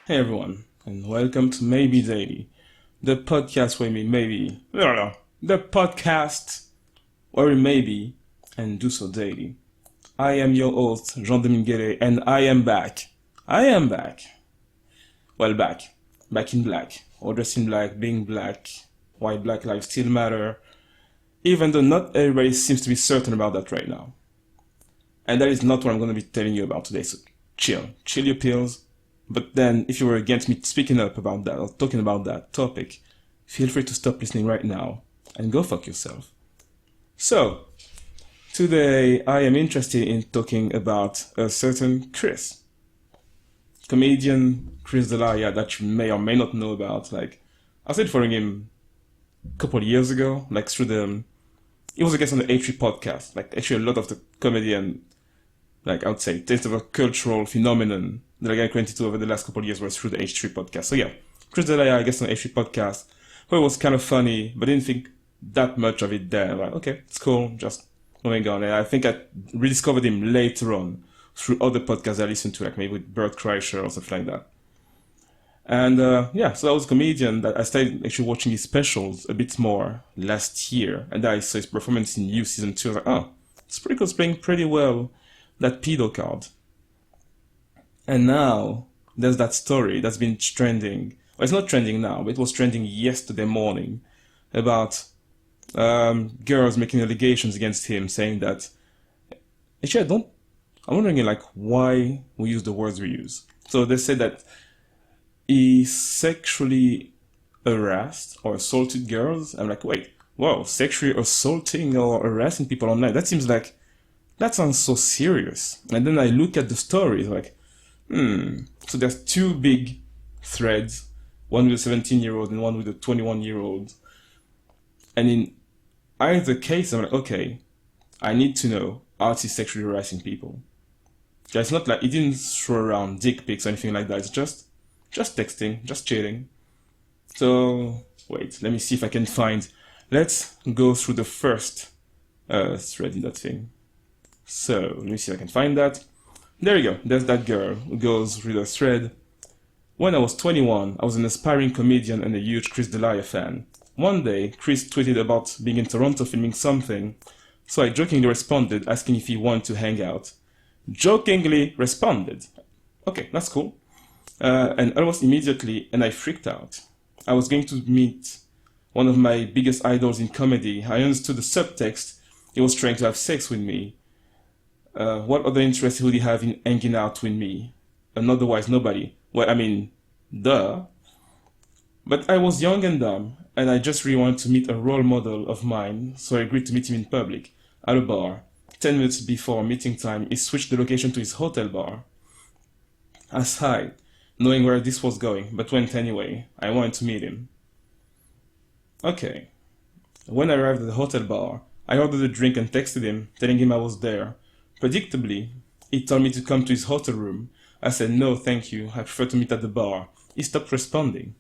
Hey everyone, and welcome to Maybe Daily, the podcast where we maybe, no, the podcast where we maybe and do so daily. I am your host, Jean-Dominique, and I am back. I am back. Well, back. Back in black. Or dressed in black, being black. Why black lives still matter. Even though not everybody seems to be certain about that right now. And that is not what I'm going to be telling you about today, so chill. Chill your pills. But then, if you were against me speaking up about that or talking about that topic, feel free to stop listening right now and go fuck yourself. So, today I am interested in talking about a certain Chris. Comedian Chris D'Elia that you may or may not know about. Like, I started following him a couple of years ago, like through he was a guest on the H3 podcast. Like, actually a lot of the comedian, like I would say, taste of a cultural phenomenon that I got acquainted to over the last couple of years was through the H3 podcast. So yeah, Chris D'Elia, I guess on the H3 podcast, who was kind of funny, but didn't think that much of it then. Like, okay, it's cool, just moving on. And I think I rediscovered him later on through other podcasts I listened to, like maybe with Bert Kreischer or something like that. And yeah, so I was a comedian that I started actually watching his specials a bit more last year. And then I saw his performance in You Season 2. I was like, oh, it's pretty cool, it's playing pretty well that pedo card. And now there's that story that's been trending. Well, it's not trending now, but it was trending yesterday morning about girls making allegations against him, saying that actually I'm wondering like why we use the words we use. So they said that he sexually harassed or assaulted girls. I'm like, wait, whoa, sexually assaulting or harassing people online? That sounds so serious. And then I look at the stories like, so there's two big threads, one with a 17-year-old and one with a 21-year-old. And in either case, I'm like, okay, I need to know how he's sexually harassing people. Yeah, it's not like he didn't throw around dick pics or anything like that. It's just texting, just chatting. So wait, let me see if I can find. Let's go through the first thread in that thing. So let me see if I can find that. There you go. There's that girl who goes through the thread. When I was 21, I was an aspiring comedian and a huge Chris D'Elia fan. One day, Chris tweeted about being in Toronto filming something, so I jokingly responded asking if he wanted to hang out. Jokingly responded. Okay, that's cool. And almost immediately, and I freaked out. I was going to meet one of my biggest idols in comedy. I understood the subtext. He was trying to have sex with me. What other interest would he have in hanging out with me? And otherwise nobody. Well, I mean, duh. But I was young and dumb, and I just really wanted to meet a role model of mine, so I agreed to meet him in public, at a bar. 10 minutes before meeting time, he switched the location to his hotel bar. I sighed, knowing where this was going, but went anyway. I wanted to meet him. Okay. When I arrived at the hotel bar, I ordered a drink and texted him, telling him I was there. Predictably, he told me to come to his hotel room. I said, no, thank you, I prefer to meet at the bar. He stopped responding.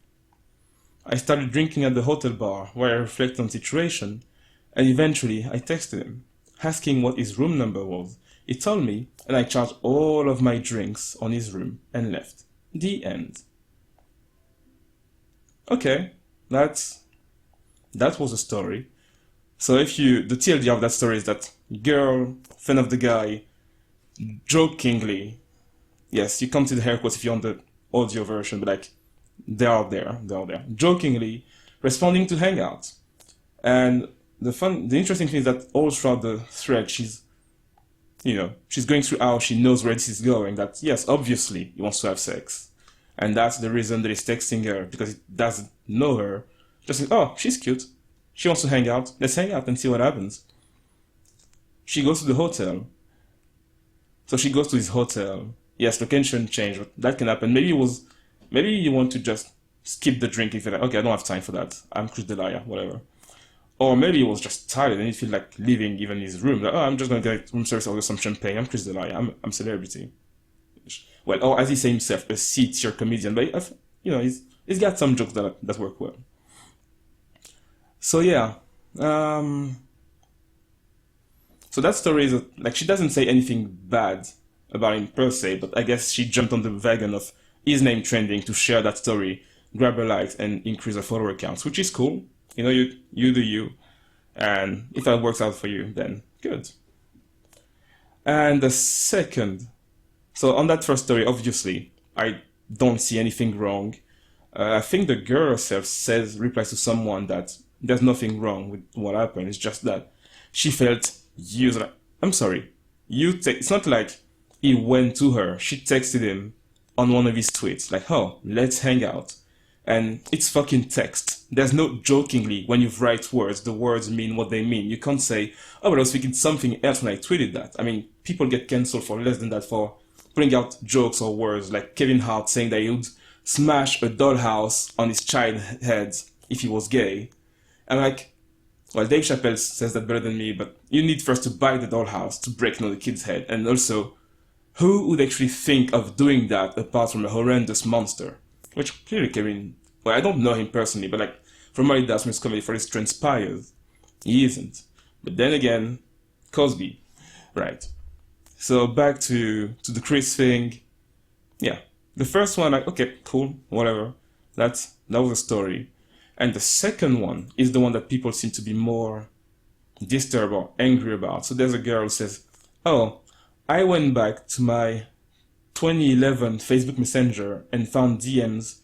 I started drinking at the hotel bar, where I reflected on the situation, and eventually I texted him, asking what his room number was. He told me, and I charged all of my drinks on his room and left. The end. Okay, that was a story. So the TLD of that story is that girl, fan of the guy, jokingly, yes, you come to the hair quotes if you're on the audio version, but like, they're out there, jokingly responding to Hangout. And the interesting thing is that all throughout the thread, she's going through how she knows where this is going, that yes, obviously, he wants to have sex. And that's the reason that he's texting her, because he doesn't know her. Just think, oh, she's cute. She wants to hang out. Let's hang out and see what happens. She goes to the hotel. So she goes to his hotel. Yes, location change, but that can happen. Maybe you want to just skip the drink if you're like, okay, I don't have time for that. I'm Chris D'Elia, whatever. Or maybe he was just tired and he feel like leaving even his room. Like, oh, I'm just gonna get room service, order some champagne. I'm Chris D'Elia. I'm celebrity. Well, or as he say himself, a C-tier comedian. But he's got some jokes that work well. So yeah, so that story is like she doesn't say anything bad about him per se, but I guess she jumped on the wagon of his name trending to share that story, grab her likes, and increase her follower counts, which is cool. You know, you do you. And if that works out for you, then good. And the second, so on that first story, obviously, I don't see anything wrong. I think the girl herself replies to someone that there's nothing wrong with what happened. It's just that she felt used. Like, I'm sorry, it's not like he went to her. She texted him on one of his tweets, like, oh, let's hang out. And it's fucking text. There's no jokingly, when you write words, the words mean what they mean. You can't say, oh, but I was thinking something else when I tweeted that. I mean, people get cancelled for less than that for putting out jokes or words, like Kevin Hart saying that he would smash a dollhouse on his child head if he was gay. And like, well, Dave Chappelle says that better than me, but you need first to buy the dollhouse to break the kid's head. And also, who would actually think of doing that apart from a horrendous monster? Which clearly Kevin, well, I don't know him personally, but like, from what he does from his comedy, for his transpires, he isn't. But then again, Cosby, right? So back to the Chris thing. Yeah, the first one, like, okay, cool, whatever. That was a story. And the second one is the one that people seem to be more disturbed or angry about. So there's a girl who says, oh, I went back to my 2011 Facebook Messenger and found DMs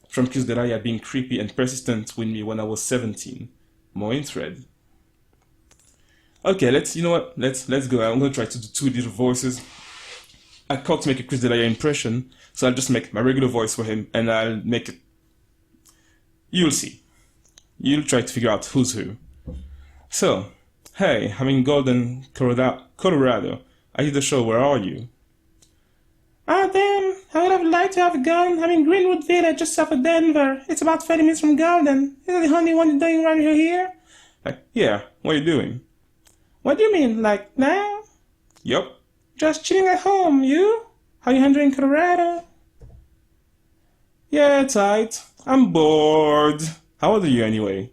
from Chris D'Elia being creepy and persistent with me when I was 17. More in thread. Okay, you know what? Let's go. I'm gonna try to do two little voices. I can't make a Chris D'Elia impression, so I'll just make my regular voice for him, and I'll make it. You'll see. You'll try to figure out who's who. So, hey, I'm in Golden, Colorado. I did the show. Where are you? Ah, damn. I would have liked to have a gun. I'm in Greenwood Village, just south of Denver. It's about 30 minutes from Golden. Is it the only one you're doing around here? Like, yeah. What are you doing? What do you mean, like, now? Yup. Just chilling at home, you? How you handling Colorado? Yeah, tight. I'm bored. How old are you anyway?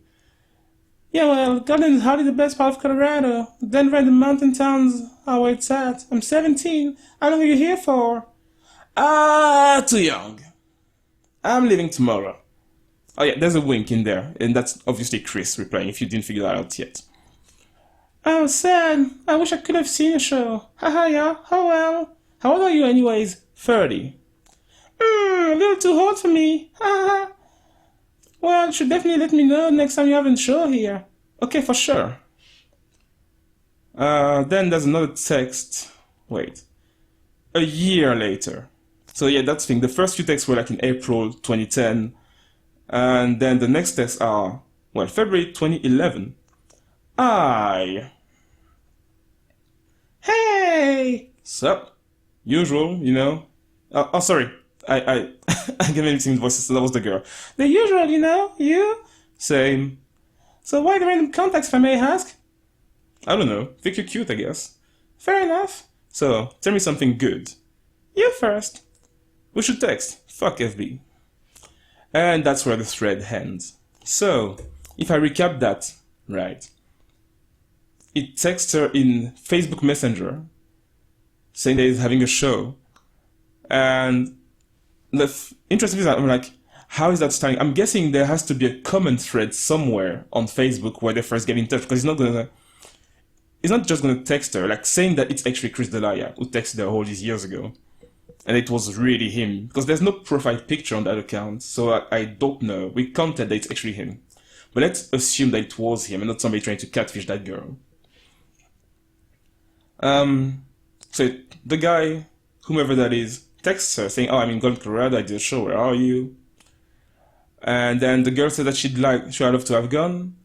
Yeah, well, Golden is hardly the best part of Colorado. Denver and the mountain towns are where it's at. I'm 17. How long are you here for? Ah, too young. I'm leaving tomorrow. Oh yeah, there's a wink in there, and that's obviously Chris replying if you didn't figure that out yet. Oh, sad. I wish I could have seen a show. Haha, yeah. Oh well. How old are you anyways? 30. A little too old for me. Haha. Well, you should definitely let me know next time you have a show here. Okay, for sure. Then there's another text. Wait. A year later. So yeah, that's the thing. The first few texts were like in April 2010. And then the next texts are, well, February 2011. Hey! Sup? Usual, you know. Oh, sorry. I get mixing voices, so that was the girl. The usual, you know. You? Same. So why the random contacts, if I may ask? I don't know. Think you're cute, I guess. Fair enough. So, tell me something good. You first. We should text. Fuck FB. And that's where the thread ends. So, if I recap that, right. It texts her in Facebook Messenger, saying that he's having a show. And the interesting thing is that I'm like, how is that starting? I'm guessing there has to be a common thread somewhere on Facebook where they first get in touch, because he's not just gonna text her, like saying that it's actually Chris D'Elia who texted her all these years ago. And it was really him, because there's no profile picture on that account, so I don't know. We can't tell that it's actually him. But let's assume that it was him and not somebody trying to catfish that girl. So the guy, whomever that is, texts her saying, oh, I'm in Golden, Colorado, I did a show, where are you? And then the girl said that she'd love to have a gun,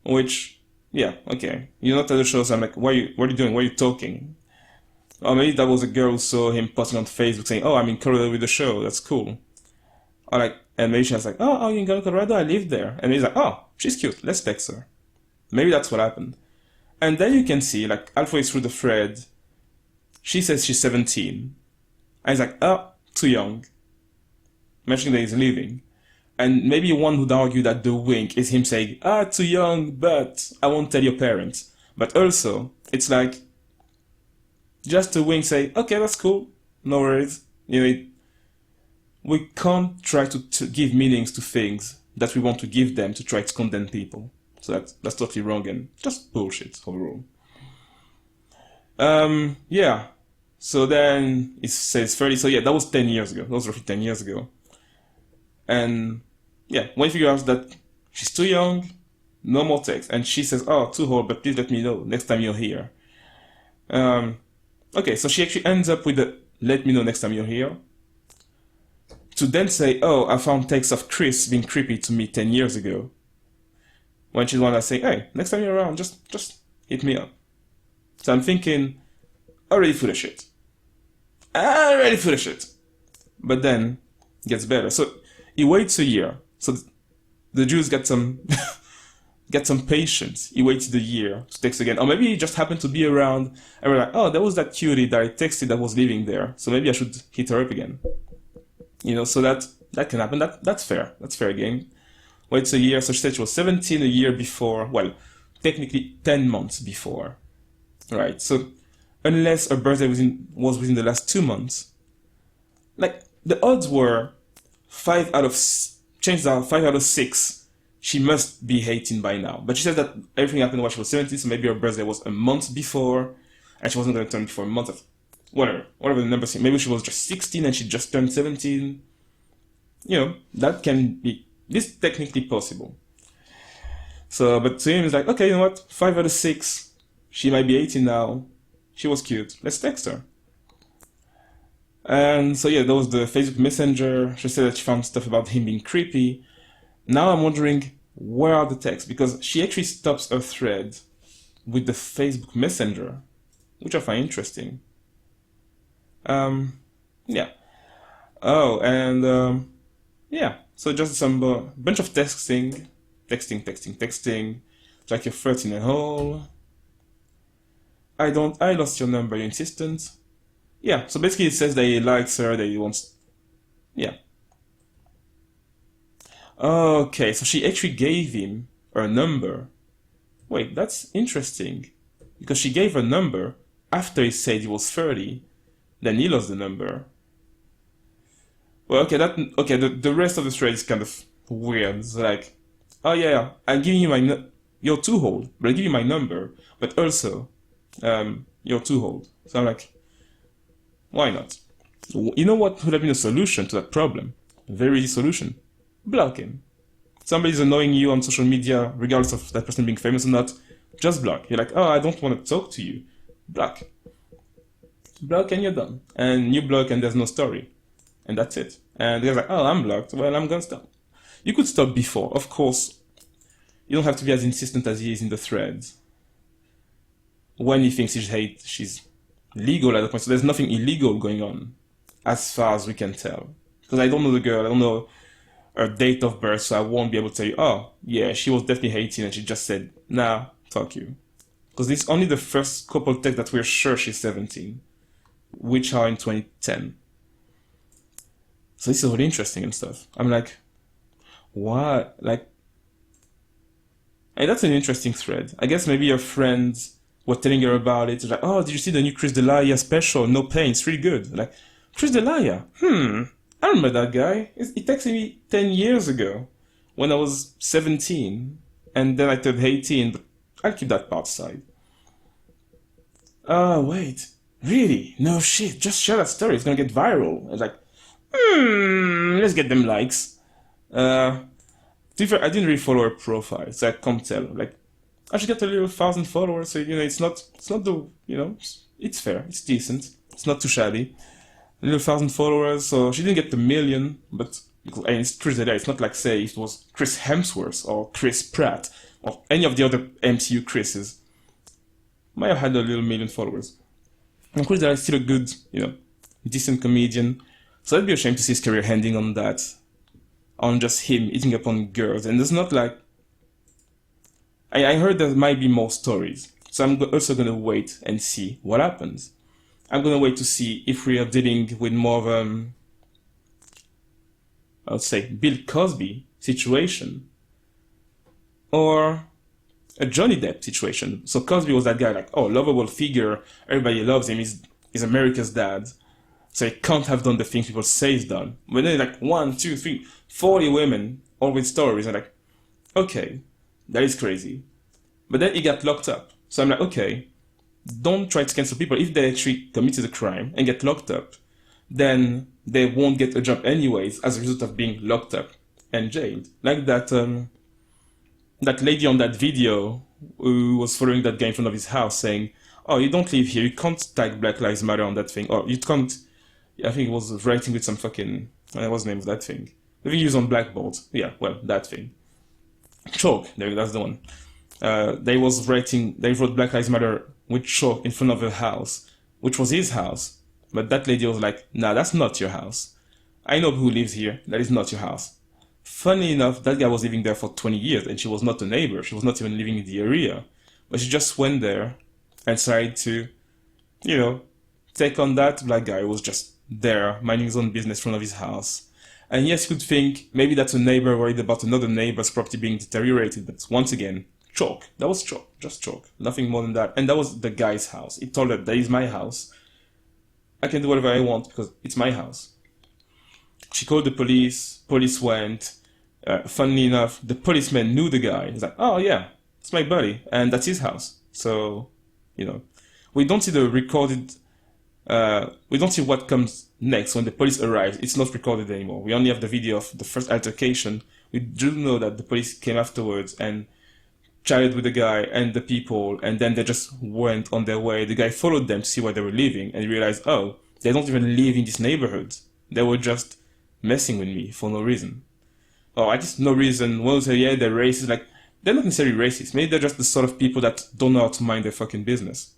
which, yeah, okay. You're not at the show, so I'm like, what are you doing? What are you talking? Or maybe that was a girl who saw him posting on Facebook saying, oh, I'm in Colorado with the show, that's cool. Or like, and maybe she was like, oh, you're in Colorado, I live there. And he's like, oh, she's cute, let's text her. Maybe that's what happened. And then you can see, like, halfway through the thread, she says she's 17. And he's like, oh, too young. Mentioning that he's leaving. And maybe one would argue that the wink is him saying, too young, but I won't tell your parents. But also, it's like, just a wink say, okay, that's cool, no worries. You know, we can't try to give meanings to things that we want to give them to try to condemn people. So that's totally wrong and just bullshit overall. Yeah. So then it says 30. So yeah, that was 10 years ago. That was roughly 10 years ago. And yeah, when you figure out that she's too young, no more text. And she says, oh, too old, but please let me know next time you're here. Okay, so she actually ends up with the let me know next time you're here. To then say, oh, I found texts of Chris being creepy to me 10 years ago. When she's the one that's saying, hey, next time you're around, just hit me up. So I'm thinking, already full of shit. Already full of shit. But then, it gets better. So he waits a year. So the Jews get some get some patience. He waited a year to text again. Or maybe he just happened to be around and we're like, oh, there was that cutie that I texted that was living there. So maybe I should hit her up again. So that can happen. That's fair. That's fair game. Waits a year. So she said she was 17 a year before. Well, technically 10 months before. Right. So unless her birthday was within the last 2 months, like the odds were 5 out of 6. She must be 18 by now. But she said that everything happened while she was 17, so maybe her birthday was a month before, and she wasn't going to turn before a month of whatever the number is. Maybe she was just 16 and she just turned 17. That can be, this is technically possible. So, but to him, it's like, okay, you know what? 5 out of 6. She might be 18 now. She was cute. Let's text her. And so, yeah, that was the Facebook Messenger. She said that she found stuff about him being creepy. Now I'm wondering, where are the texts? Because she actually stops her thread with the Facebook Messenger, which I find interesting. Yeah. Oh, and yeah. So just some bunch of texting. It's like you're 13 and whole. I lost your number, you're insistent. Yeah, so basically it says that he likes her, that he wants... Yeah. Okay, so she actually gave him her number. Wait, that's interesting. Because she gave her number after he said he was 30. Then he lost the number. Well, okay, the rest of the thread is kind of weird. It's like, oh yeah, I'm giving you you're too old, but I'll give you my number. But also, you're too old. So I'm like, why not? You know what would have been a solution to that problem? A very easy solution. Block him. Somebody's annoying you on social media, regardless of that person being famous or not, just block. You're like, oh, I don't want to talk to you. Block. Block and you're done. And you block and there's no story. And that's it. And they're like, oh, I'm blocked. Well, I'm gonna stop. You could stop before. Of course, you don't have to be as insistent as he is in the threads. When he thinks she's legal at that point. So there's nothing illegal going on, as far as we can tell. Because I don't know the girl, I don't know her date of birth, so I won't be able to tell you, oh, yeah, she was definitely 18 and she just said, nah, fuck you. Because this is only the first couple texts that we're sure she's 17, which are in 2010. So this is really interesting and stuff. I'm like, what? Like, hey, that's an interesting thread. I guess maybe your friends were telling her about it. Like, oh, did you see the new Chris D'Elia special? No pain, it's really good. Like, Chris D'Elia? I remember that guy. He texted me 10 years ago when I was 17. And then I turned 18, but I'll keep that part aside. Oh, wait. Really? No shit. Just share that story. It's gonna get viral. It's like, let's get them likes. To be fair, I didn't really follow her profile, so I can't tell. Like, I should get a little 1,000 followers, so, it's not the, it's fair. It's decent. It's not too shabby. A little 1,000 followers, so she didn't get the million, but it's Chris D'Elia. It's not like, say, it was Chris Hemsworth or Chris Pratt or any of the other MCU Chris's. Might have had a little million followers. And Chris D'Elia is still a good, decent comedian. So I'd be ashamed to see his career ending on that. On just him eating up on girls. And there's not like... I heard there might be more stories. So I'm also going to wait and see what happens. I'm going to wait to see if we are dealing with more of I would say, Bill Cosby situation. Or a Johnny Depp situation. So Cosby was that guy like, oh, lovable figure, everybody loves him, he's America's dad. So he can't have done the things people say he's done. But then like 1, 2, 3, 40 women, all with stories, and like, okay, that is crazy. But then he got locked up. So I'm like, okay, don't try to cancel people. If they actually committed a crime and get locked up, then they won't get a job anyways as a result of being locked up and jailed. Like that lady on that video who was following that guy in front of his house saying, oh, you don't live here, you can't tag Black Lives Matter on that thing, or you can't, I think it was writing with some fucking, what's the name of that thing? The thing used on blackboard. Yeah, well, that thing. Chalk, there, that's the one. They wrote Black Lives Matter with chalk in front of her house, which was his house. But that lady was like, nah, that's not your house. I know who lives here, that is not your house. Funny enough, that guy was living there for 20 years and she was not a neighbor. She was not even living in the area. But she just went there and tried to, take on that black guy who was just there, minding his own business in front of his house. And yes, you could think maybe that's a neighbor worried about another neighbor's property being deteriorated. But once again, chalk. That was chalk. Just chalk. Nothing more than that. And that was the guy's house. He told her, that is my house. I can do whatever I want because it's my house. She called the police. Police went. Funnily enough, the policeman knew the guy. He's like, oh yeah, it's my buddy. And that's his house. So, we don't see the recorded, we don't see what comes next when the police arrives. It's not recorded anymore. We only have the video of the first altercation. We do know that the police came afterwards and chatted with the guy and the people, and then they just went on their way. The guy followed them to see where they were living and realized, oh, they don't even live in this neighborhood. They were just messing with me for no reason. Or I just no reason. One will say, yeah, they're racist. Like, they're not necessarily racist. Maybe they're just the sort of people that don't know how to mind their fucking business.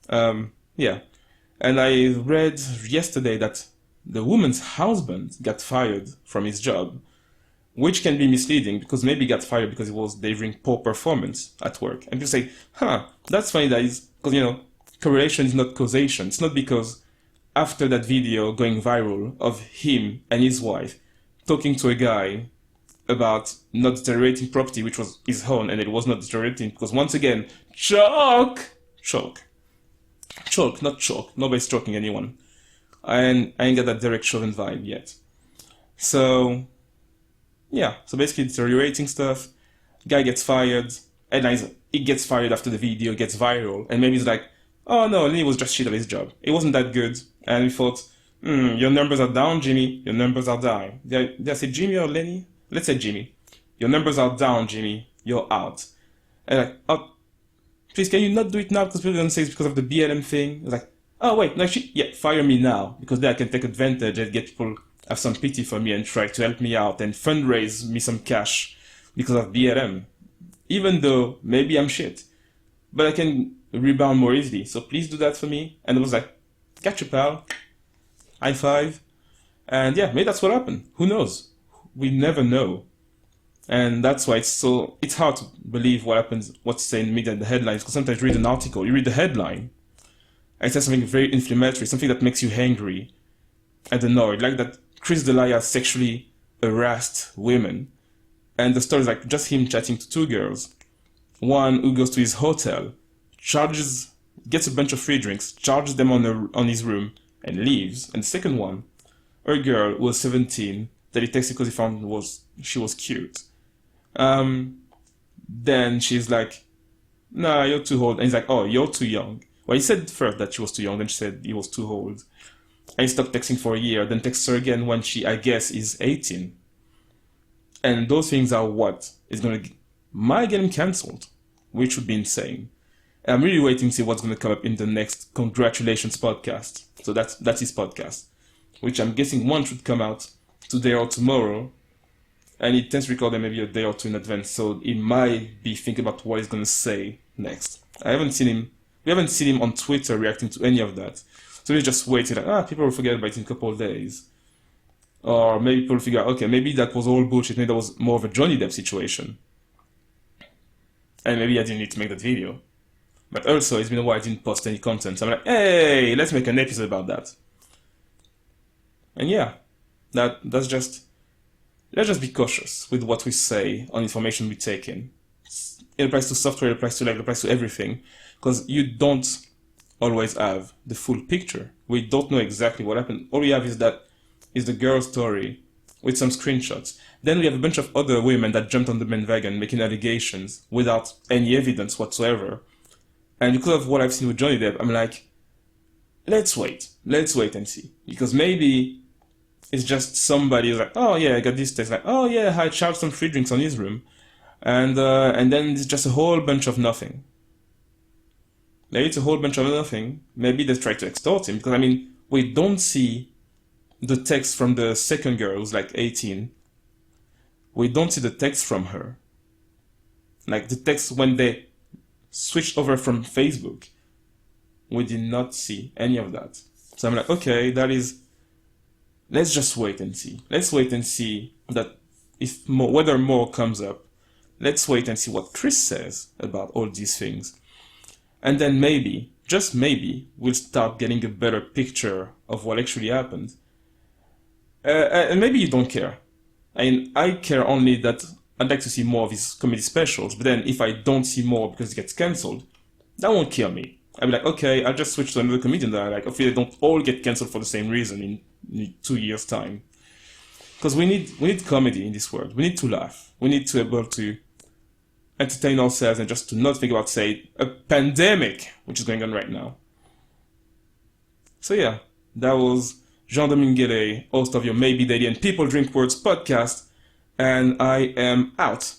Yeah. And I read yesterday that the woman's husband got fired from his job, which can be misleading because maybe he got fired because he was delivering poor performance at work. And people say, that's funny that is, because, correlation is not causation. It's not because after that video going viral of him and his wife talking to a guy about not deteriorating property, which was his own, and it was not deteriorating because once again, chalk, not chalk. Nobody's choking anyone. And I ain't got that Derek Chauvin vibe yet. So, yeah. So basically deteriorating stuff. Guy gets fired. And he gets fired after the video gets viral. And maybe he's like, oh no, Lenny was just shit at his job. It wasn't that good. And we thought, your numbers are down, Jimmy. Your numbers are down. Did I say Jimmy or Lenny? Let's say Jimmy. Your numbers are down, Jimmy. You're out. And like, oh, please, can you not do it now? Because people are going to say it's because of the BLM thing. It's like, oh, wait, no, actually, yeah, fire me now. Because then I can take advantage and get people have some pity for me and try to help me out and fundraise me some cash because of BLM. Even though maybe I'm shit. But I can rebound more easily. So please do that for me. And I was like, gotcha, pal. High five. And yeah, maybe that's what happened. Who knows? We never know. And that's why it's hard to believe what happens, what's saying in the media and the headlines, because sometimes you read an article, you read the headline, and it says something very inflammatory, something that makes you angry and annoyed, like that Chris D'Elia sexually harassed women, and the story is like just him chatting to two girls, one who goes to his hotel, gets a bunch of free drinks, charges them on his room, and leaves, and the second one, a girl who was 17, that he texted because he found she was cute. Then she's like, nah, you're too old. And he's like, oh, you're too young. Well, he said first that she was too young, then she said he was too old. And he stopped texting for a year, then texts her again when she, I guess, is 18. And those things are what is going to might get him cancelled, which would be insane. And I'm really waiting to see what's going to come up in the next Congratulations podcast. So that's his podcast, which I'm guessing one should come out today or tomorrow. And he tends to record them maybe a day or two in advance, so he might be thinking about what he's going to say next. We haven't seen him on Twitter reacting to any of that. So we just waited, like, people will forget about it in a couple of days. Or maybe people will figure out, okay, maybe that was all bullshit, maybe that was more of a Johnny Depp situation. And maybe I didn't need to make that video. But also, it's been a while I didn't post any content, so I'm like, hey, let's make an episode about that. And yeah, let's just be cautious with what we say on information we take in. It applies to software, it applies to everything. Because you don't always have the full picture. We don't know exactly what happened. All we have is the girl's story with some screenshots. Then we have a bunch of other women that jumped on the bandwagon making allegations without any evidence whatsoever. And because of what I've seen with Johnny Depp, I'm like, let's wait and see. Because maybe it's just somebody who's like, oh yeah, I got this text, like, oh yeah, I charged some free drinks on his room. And then it's just a whole bunch of nothing. Maybe it's a whole bunch of nothing. Maybe they try to extort him. Because, I mean, we don't see the text from the second girl who's like 18. We don't see the text from her. Like the text when they switched over from Facebook. We did not see any of that. So I'm like, okay, let's just wait and see. Let's wait and see that whether more comes up. Let's wait and see what Chris says about all these things. And then maybe, just maybe, we'll start getting a better picture of what actually happened. And maybe you don't care. I mean, I care only that I'd like to see more of his comedy specials, but then if I don't see more because it gets cancelled, that won't kill me. I'll be like, okay, I'll just switch to another comedian that I like. Hopefully they don't all get cancelled for the same reason in 2 years' time. Because we need comedy in this world. We need to laugh. We need to be able to entertain ourselves and just to not think about, say, a pandemic, which is going on right now. So yeah, that was Jean-Dominique, host of your Maybe Daily and People Drink Words podcast, and I am out.